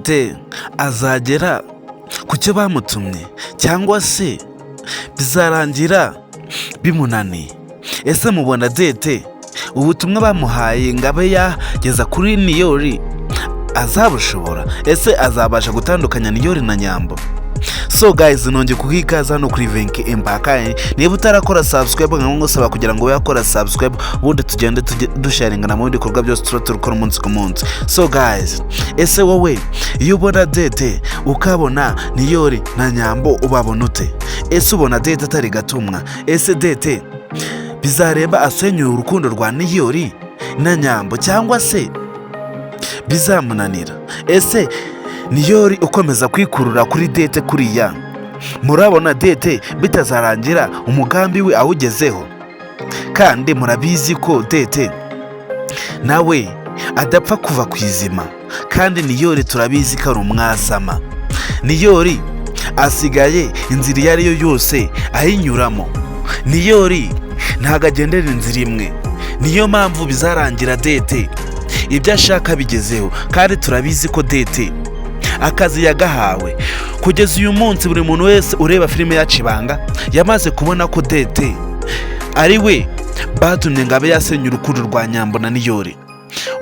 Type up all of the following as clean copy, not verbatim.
de azagera ku cyo bamutumye cyangwa se bizarangira bimunaniye? Ese mubona Dede ubutumwa bamuhaye ngo abe yageza kuri Niyori azabushobora? Ese azabasha gutandukanya Niyori na Nyambo? So guys, nongeye kuhikaza hano kuri Venke Empire. Niba utarakora subscribe nkangusaba kugira ngo yakora subscribe ubundi tugende dusharingana mu bikorwa byose turukora umunsi ku munsi. So guys, ese wowe iyo ubona Dede ukabona Niyori na Nyambo ubabona ute? Ese ubona Dede atari gatumwa? Ese Dede bizareba asenyura urukundo rwa Niyori na Nyambo cyangwa se bizamunanira? Ese Niyori ukomeza kwikurura kuri Dede kuriya, murabona Dede bitazarangira umugambi we awugezeho? Kandi murabizi ko Dede nawe adapfa kuva ku izima, kandi Niyori turabizi ko ari umwasama. Niyori asigaye inzira iyo ari yo yose ayinyuramo. Niyori ntago agendera inzira imwe, niyo mpamvu bizarangira Dede ibyo ashaka bigezeho. Kandi turabizi ko Dede akazi yagahawe. Kugeza uyu munsi buri muntu wese ureba filime yacu Ibanga yamaze kubona ko Dede ari we batumye ngo abe yasenyura urukundo rwa Nyambo na Niyori.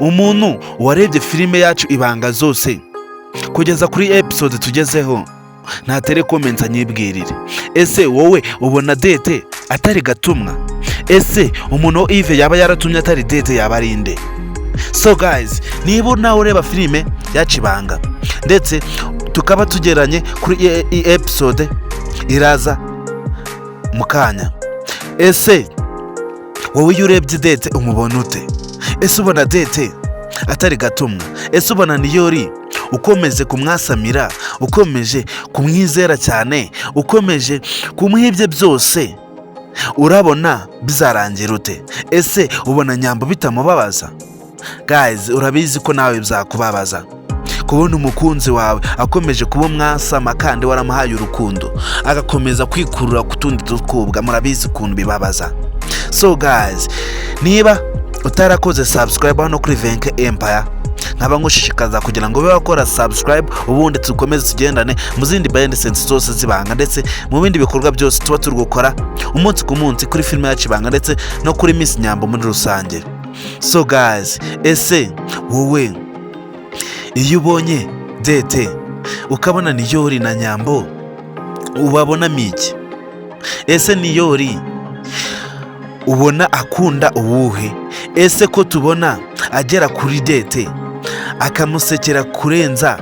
Umuntu warebye filime yacu Ibanga zose kugeza kuri episode tugezeho natere comments anyibwirire, ese wowe ubona Dede atari gatumwa? Ese umuntu Yves yaba yaratumye atari Dede yaba ari nde? So guys, niba nawe ureba filime yacu Ibanga ndetse tukaba tugeranye kuri episode iraza mukanya, ese wowe iyo urebye Dede umubona ute? Ese ubona Dede atari gatumwa? Ese ubona Niyori ukomeje kumwasamira, ukomeje kumwizera cyane, ukomeje kumuhibye byose, urabona bizarangira ute? Ese ubona Nyambo bitamubabaza? Guys, urabizi ko nawe bizakubabaza kubona umukunzi wawe akomeje kuba mwasama kandi waramuhaye urukundo agakomeza kwikurura ku tundi dukobwa. Murabizi ukuntu bibabaza. So guys, niba utarakoze subscribe hano kuri Venke Empire, nkaba ngushishikaza kugira ngo ube wakora subscribe ubundi tukomeze tugendane mu zindi behind the scenes zose z'Ibanga ndetse mu bindi bikorwa byose tuba turi gukora umunsi ku munsi kuri filime yacu Ibanga ndetse no kuri Miss Nyambo muri rusange. So guys, ese wowe iyo ubonye Dede ukabona Niyori na Nyambo ubabona miki? Ese Niyori ubona akunda uwuhe? Ese ko tubona agera kuri Dede akamusekera kurenza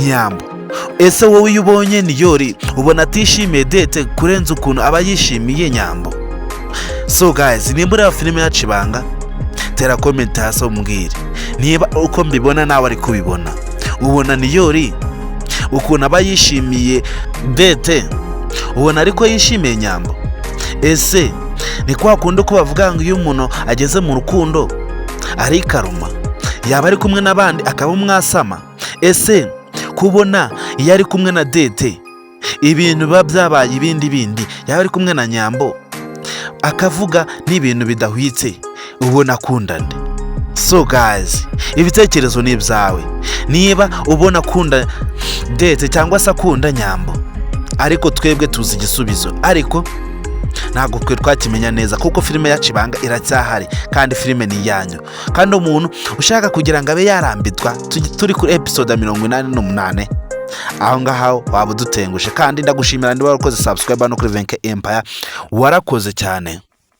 Nyambo? Ese wowe iyo ubonye Niyori ubona atishimiye Dede kurenza ukuntu aba yishimiye Nyambo? So guys, nimba ureba filime yacu Ibanga tera comment hasi umbwire niba uko mbibona nawe ari kubibona. Ubona Niyori ukuntu aba yishimiye Dede ubona ariko yishimiye Nyambo? Ese ni kwa kundi ko bavuga ngo iyo umuntu ageze mu rukundo ari karuma, yaba ari kumwe n'abandi akaba umwasama? Ese kubona iyo ari kumwe na Dede ibintu biba byabaye ibindi yaba ari kumwe na Nyambo akavuga n'ibintu bidahwitse ubona akunda nde? So guys, ibitekerezo ni ibyawe. Niba ubona akunda Dede cyangwa se akunda Nyambo, ariko twebwe tuzi igisubizo, ariko ntabwo twe twakimenya neza kuko filime yacu Ibanga iracyahari kandi filime ni iyanyu. Kandi umuntu ushaka kugira ngo abe yarambitwa turi kuri episode 88 aho ngaho waba udutengushe. Kandi ndagushimira niba warakoze subscribe hano kuri Venke Empire, warakoze cyane.